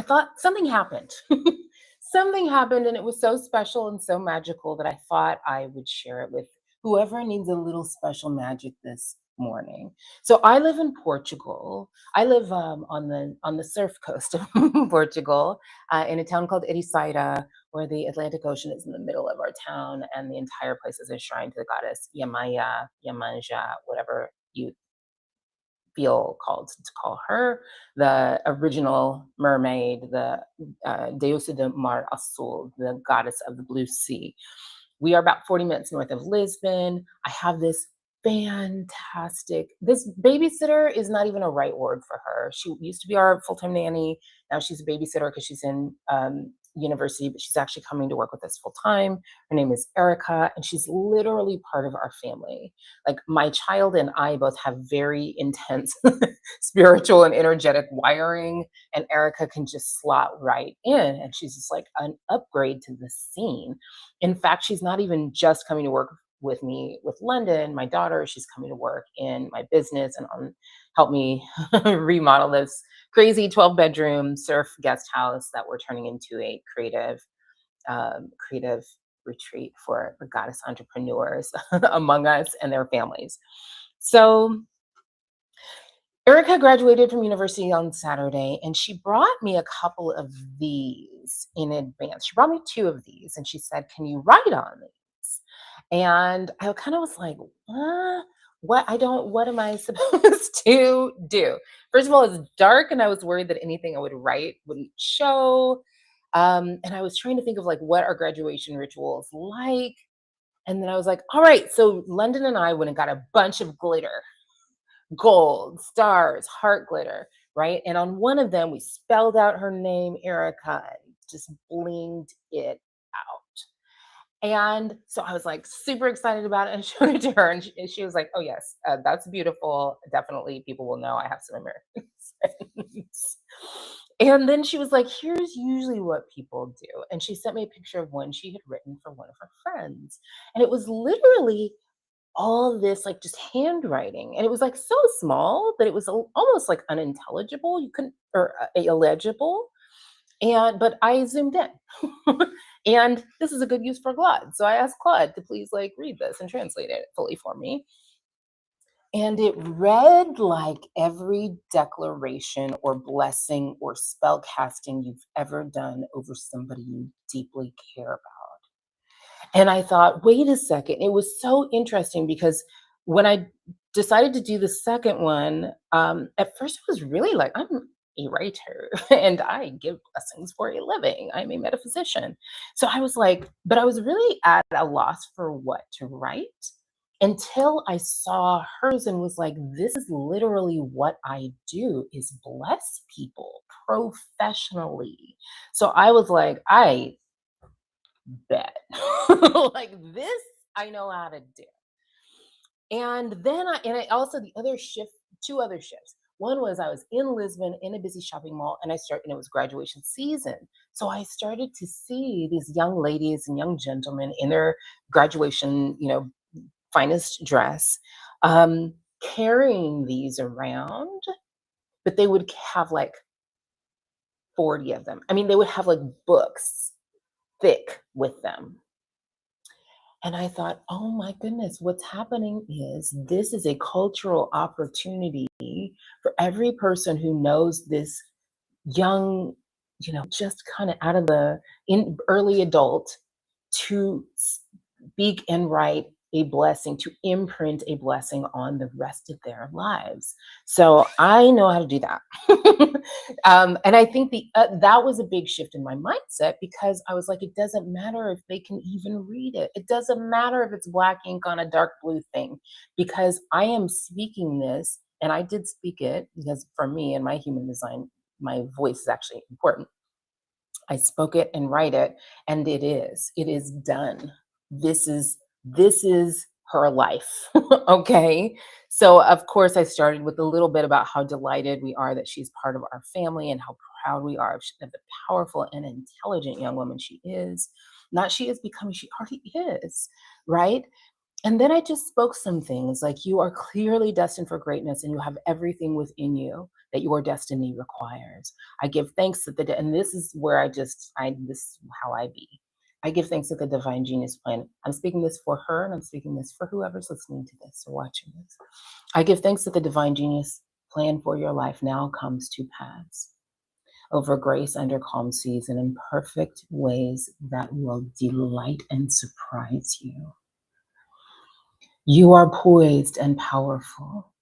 thought something happened. Something happened, and it was so special and so magical that I thought I would share it with whoever needs a little special magic this morning. So I live in Portugal. I live on the surf coast of Portugal, in a town called Ericeira, where the Atlantic Ocean is in the middle of our town, and the entire place is a shrine to the goddess Yamaya, Yamanja, whatever you feel called to call her, the original mermaid, the Deusa de Mar Azul, the goddess of the blue sea. We are about 40 minutes north of Lisbon. I have this this babysitter is not even a right word for her. She used to be our full-time nanny. Now she's a babysitter because she's in university, but she's actually coming to work with us full time. Her name is Erica, and she's literally part of our family. Like, my child and I both have very intense spiritual and energetic wiring, and Erica can just slot right in, and she's just like an upgrade to the scene. In fact, she's not even just coming to work with me with London, my daughter. She's coming to work in my business and help me remodel this crazy 12-bedroom surf guest house that we're turning into a creative retreat for the goddess entrepreneurs among us and their families. So Erica graduated from university on Saturday, and she brought me a couple of these in advance. She brought me two of these, and she said, "Can you write on these?" And I kind of was like, what am I supposed to do? First of all, it's dark, and I was worried that anything I would write wouldn't show. And I was trying to think of like what are graduation rituals like. And then I was like, all right, so London and I went and got a bunch of glitter, gold, stars, heart glitter, right? And on one of them, we spelled out her name, Erica, and just blinged it out. And so I was like super excited about it and showed it to her. And she was like, "Oh, yes, that's beautiful. Definitely people will know I have some Americans." And then she was like, "Here's usually what people do." And she sent me a picture of one she had written for one of her friends. And it was literally all this like just handwriting. And it was like so small that it was almost like unintelligible. You couldn't, or illegible. But I zoomed in. And this is a good use for Claude. So I asked Claude to please like read this and translate it fully for me. And it read like every declaration or blessing or spell casting you've ever done over somebody you deeply care about. And I thought, wait a second. It was so interesting because when I decided to do the second one, at first it was really like, I'm a writer and I give blessings for a living. I'm a metaphysician. So I was like, but I was really at a loss for what to write until I saw hers and was like, this is literally what I do, is bless people professionally. So I was like, I bet. Like, this I know how to do. And then I also two other shifts. One was I was in Lisbon in a busy shopping mall, and it was graduation season. So I started to see these young ladies and young gentlemen in their graduation, finest dress, carrying these around, but they would have like 40 of them. I mean, they would have like books thick with them. And I thought, oh my goodness, what's happening is this is a cultural opportunity for every person who knows this young, just kind of out of the early adult, to speak and write a blessing, to imprint a blessing on the rest of their lives. So I know how to do that. And I think that was a big shift in my mindset, because I was like, it doesn't matter if they can even read it. It doesn't matter if it's black ink on a dark blue thing, because I am speaking this, and I did speak it because for me and my human design, my voice is actually important. I spoke it and write it, and it is done. This is her life. Okay. So of course I started with a little bit about how delighted we are that she's part of our family, and how proud we are of the powerful and intelligent young woman she is. Not she is becoming, she already is, right? And then I just spoke some things like, you are clearly destined for greatness, and you have everything within you that your destiny requires. I give thanks that and this is where this is how I be. I give thanks that the divine genius plan. I'm speaking this for her and I'm speaking this for whoever's listening to this or watching this. I give thanks that the divine genius plan for your life now comes to pass over grace under calm seas and in perfect ways that will delight and surprise you. You are poised and powerful.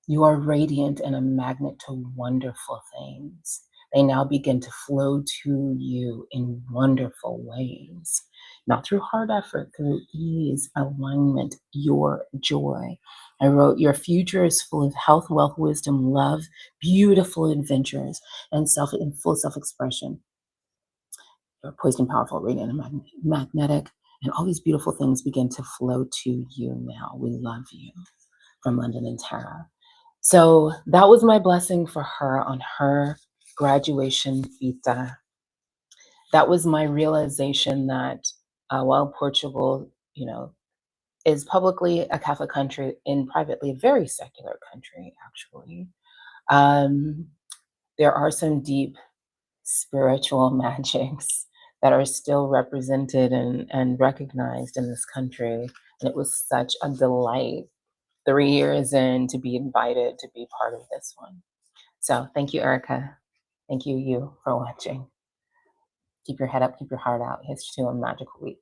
You are radiant and a magnet to wonderful things. They now begin to flow to you in wonderful ways, not through hard effort, through ease, alignment, your joy. I wrote, your future is full of health, wealth, wisdom, love, beautiful adventures, and full self-expression. You're poised and powerful, radiant and magnetic, and all these beautiful things begin to flow to you now. We love you. From London and Tara. So that was my blessing for her on her graduation vita. That was my realization that while Portugal, is publicly a Catholic country and privately a very secular country, actually, um, there are some deep spiritual magics that are still represented and recognized in this country. And it was such a delight 3 years in to be invited to be part of this one. So thank you, Erica. Thank you, for watching. Keep your head up, keep your heart out. Here's to a magical week.